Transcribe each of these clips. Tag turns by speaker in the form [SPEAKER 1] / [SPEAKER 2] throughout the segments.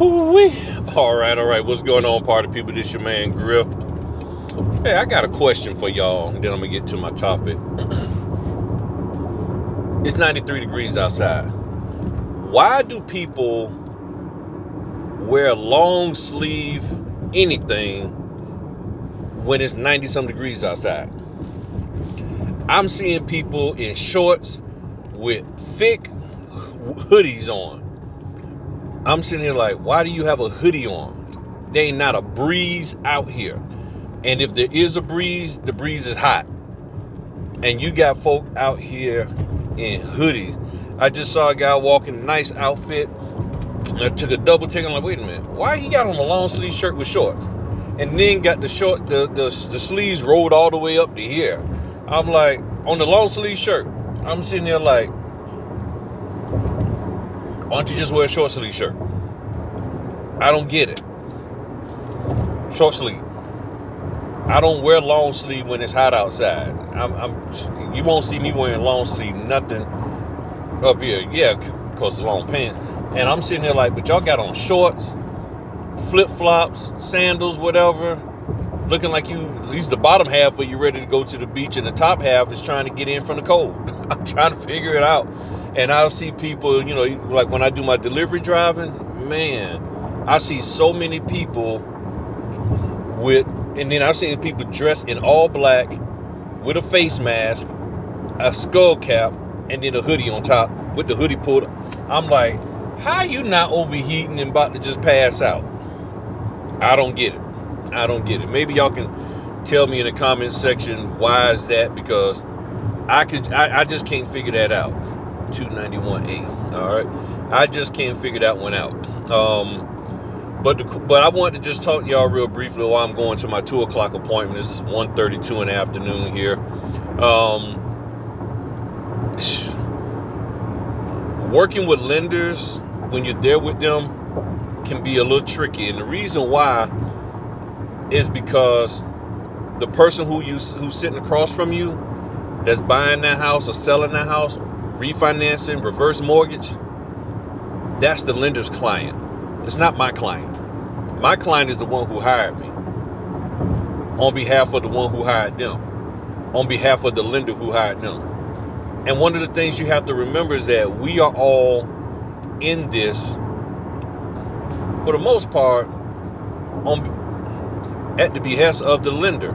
[SPEAKER 1] Ooh-wee. All right. What's going on, party people? This your man Grill. Hey, I got a question for y'all, and then I'm gonna get to my topic. It's 93 degrees outside. Why do people wear long sleeve anything when it's 90 some degrees outside? I'm seeing people in shorts with thick hoodies on. I'm sitting here like, why do you have a hoodie on? There ain't not a breeze out here. And if there is a breeze, the breeze is hot. And you got folk out here in hoodies. I just saw a guy walking, nice outfit. I took a double take. I'm like, wait a minute, why he got on a long sleeve shirt with shorts, and then got the sleeves rolled all the way up to here? I'm like, on the long sleeve shirt. I'm sitting there like, why don't you just wear a short sleeve shirt? I don't get it. Short sleeve. I don't wear long sleeve when it's hot outside. You won't see me wearing long sleeve nothing up here. Yeah, because of long pants. And I'm sitting there like, but y'all got on shorts, flip flops, sandals, whatever, looking like you, at least the bottom half of you ready to go to the beach, and the top half is trying to get in from the cold. I'm trying to figure it out. And I'll see people, like when I do my delivery driving, man, I see so many people and then I've seen people dressed in all black with a face mask, a skull cap, and then a hoodie on top with the hoodie pulled up. I'm like, how you not overheating and about to just pass out? I don't get it. Maybe y'all can tell me in the comment section why is that, because I just can't figure that out. 291A. All right. I just can't figure that one out. But I wanted to just talk to y'all real briefly while I'm going to my 2 o'clock appointment. This is 1:32 in the afternoon here. Working with lenders when you're there with them can be a little tricky, and the reason why is because the person who's sitting across from you that's buying that house or selling that house, refinancing, reverse mortgage, that's the lender's client. It's not my client. My client is the one who hired me on behalf of the one who hired them, on behalf of the lender who hired them. And one of the things you have to remember is that we are all in this, for the most part, at the behest of the lender.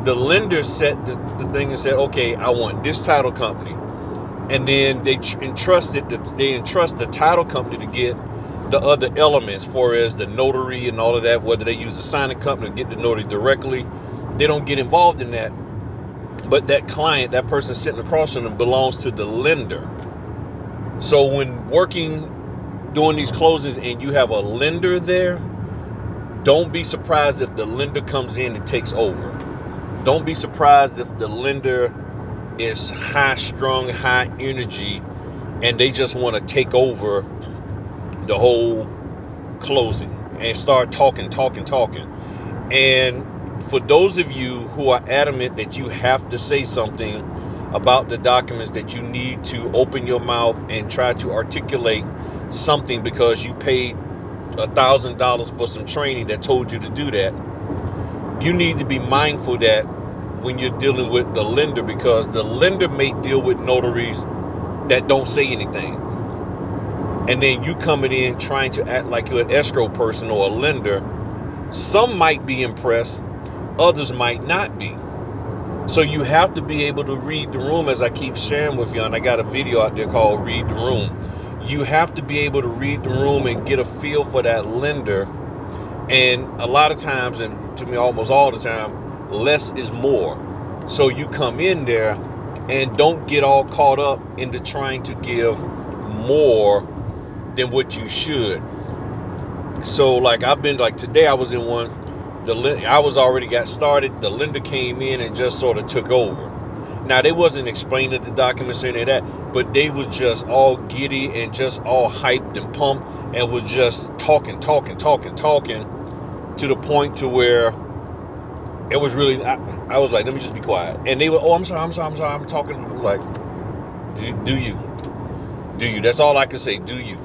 [SPEAKER 1] The lender set the thing and said, okay, I want this title company. And then they entrust the title company to get the other elements, for as the notary and all of that, whether they use a signing company to get the notary directly. They don't get involved in that. But that client, that person sitting across from them, belongs to the lender. So when doing these closings and you have a lender there, don't be surprised if the lender comes in and takes over. Don't be surprised if the lender is high strung, high energy, and they just want to take over the whole closing and start talking. And for those of you who are adamant that you have to say something about the documents, that you need to open your mouth and try to articulate something because you paid $1,000 for some training that told you to do that, you need to be mindful that when you're dealing with the lender, because the lender may deal with notaries that don't say anything. And then you coming in trying to act like you're an escrow person or a lender. Some might be impressed, others might not be. So you have to be able to read the room, as I keep sharing with you. And I got a video out there called Read the Room. You have to be able to read the room and get a feel for that lender. And a lot of times, and to me almost all the time, less is more. So you come in there and don't get all caught up into trying to give more than what you should. So like today I was in one, I was already got started. The lender came in and just sort of took over. Now they wasn't explaining the documents or any of that, but they was just all giddy and just all hyped and pumped and was just talking to the point to where it was really, I was like, let me just be quiet. And they were, oh, I'm sorry, I'm talking. Like, do you? That's all I can say. Do you?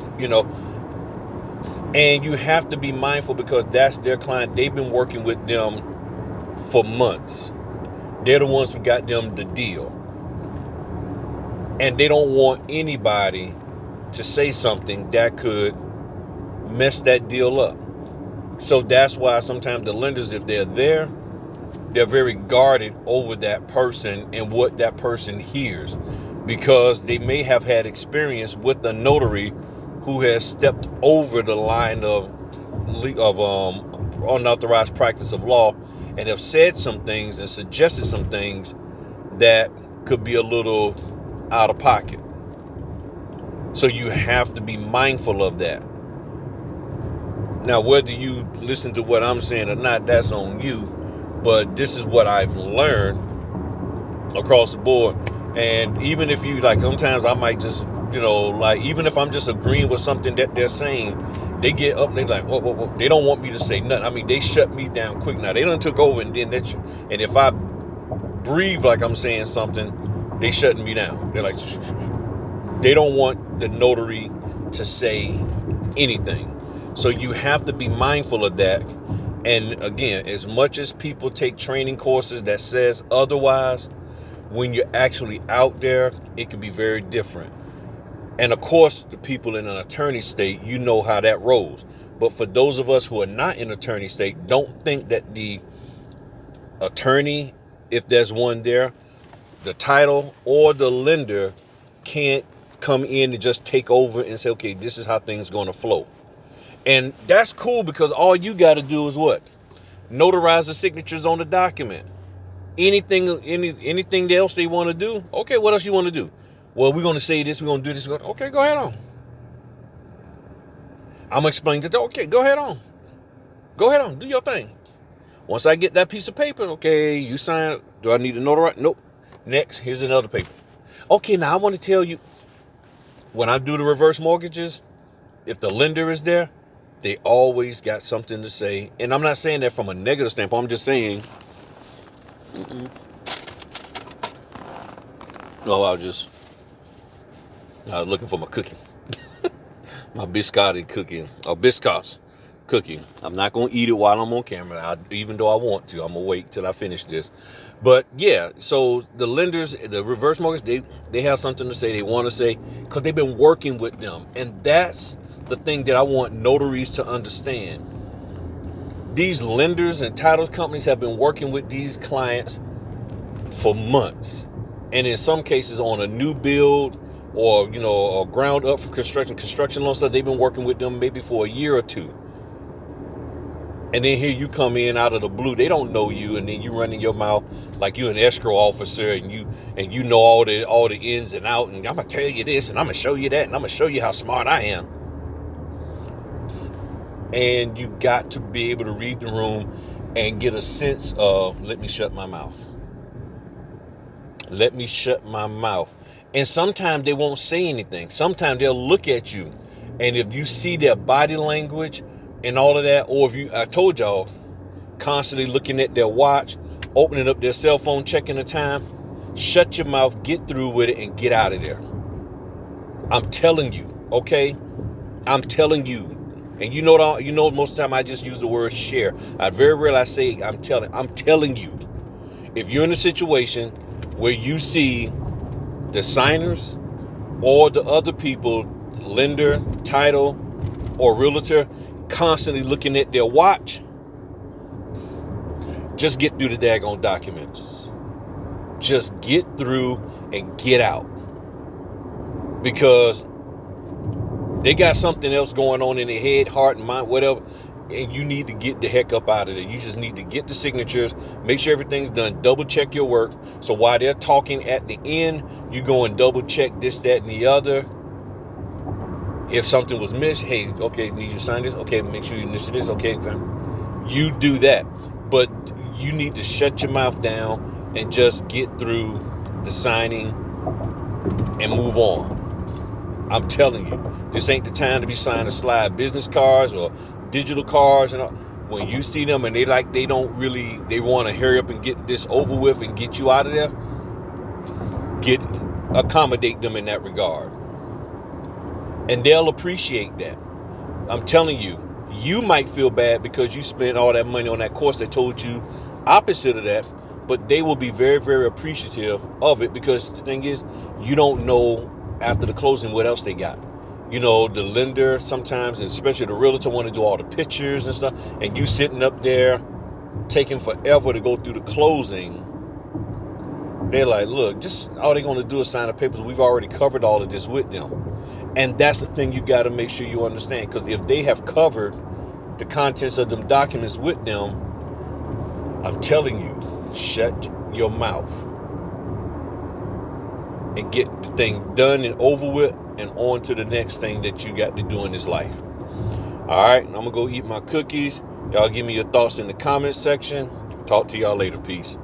[SPEAKER 1] And you have to be mindful because that's their client. They've been working with them for months. They're the ones who got them the deal. And they don't want anybody to say something that could mess that deal up. So that's why sometimes the lenders, if they're there, they're very guarded over that person and what that person hears, because they may have had experience with a notary who has stepped over the line of unauthorized practice of law and have said some things and suggested some things that could be a little out of pocket. So you have to be mindful of that. Now, whether you listen to what I'm saying or not, that's on you. But this is what I've learned across the board. And even if you, like, sometimes I might just, like, even if I'm just agreeing with something that they're saying, they get up and they're like, whoa. They don't want me to say nothing. I mean, they shut me down quick now. They done took over, and then and if I breathe like I'm saying something, they shutting me down. They're like, shh. They don't want the notary to say anything. So you have to be mindful of that. And again, as much as people take training courses that says otherwise, when you're actually out there, it can be very different. And of course, the people in an attorney state, you know how that rolls. But for those of us who are not in attorney state, don't think that the attorney, if there's one there, the title or the lender can't come in and just take over and say, okay, this is how things are going to flow. And that's cool, because all you got to do is what? Notarize the signatures on the document. Anything else they want to do? Okay, what else you want to do? Well, we're going to say this, we're going to do this. Okay, go ahead on. I'm going to explain to them. Okay, go ahead on. Go ahead on. Do your thing. Once I get that piece of paper, okay, you sign it. Do I need to notarize? Nope. Next, here's another paper. Okay, now I want to tell you, when I do the reverse mortgages, if the lender is there, they always got something to say. And I'm not saying that from a negative standpoint. I'm just saying, no, I was looking for my cookie. My biscotti cookie, or biscuits cookie. I'm not going to eat it while I'm on camera, even though I want to. I'm going to wait till I finish this. But yeah, so the lenders, the reverse mortgage, they have something to say. They want to say, because they've been working with them. And that's the thing that I want notaries to understand. These lenders and title companies have been working with these clients for months. And in some cases on a new build, or, a ground up for construction loan stuff, they've been working with them maybe for a year or two. And then here you come in out of the blue. They don't know you, and then you running your mouth like you're an escrow officer, and you know all the ins and outs, and I'm gonna tell you this, and I'm gonna show you that, and I'm gonna show you how smart I am. And you got to be able to read the room and get a sense of, let me shut my mouth. Let me shut my mouth. And sometimes they won't say anything. Sometimes they'll look at you, and if you see their body language and all of that, or if I told y'all, constantly looking at their watch, opening up their cell phone, checking the time, shut your mouth, get through with it, and get out of there. I'm telling you, okay? I'm telling you. And you know most of the time I just use the word share. I very rarely say I'm telling you. If you're in a situation where you see the signers or the other people, lender, title, or realtor, constantly looking at their watch, just get through the daggone documents. Just get through and get out. Because they got something else going on in their head, heart, and mind, whatever, and you need to get the heck up out of there. You just need to get the signatures, make sure everything's done, double check your work. So while they're talking at the end, you go and double check this, that, and the other. If something was missed, hey, okay, need you to sign this? Okay, make sure you initial this. Okay, you do that. But you need to shut your mouth down and just get through the signing and move on. I'm telling you, this ain't the time to be signing slide business cards or digital cards. And when you see them and they want to hurry up and get this over with and get you out of there, accommodate them in that regard. And they'll appreciate that. I'm telling you, You might feel bad because you spent all that money on that course that told you opposite of that, but they will be very, very appreciative of it, because the thing is, you don't know after the closing what else they got. You know, the lender sometimes, and especially the realtor, want to do all the pictures and stuff, and you sitting up there taking forever to go through the closing. They're like, look, just all they're going to do is sign the papers. We've already covered all of this with them. And that's the thing you got to make sure you understand, because if they have covered the contents of them documents with them, I'm telling you, shut your mouth and get the thing done and over with, and on to the next thing that you got to do in this life. All right, I'm going to go eat my cookies. Y'all give me your thoughts in the comments section. Talk to y'all later. Peace.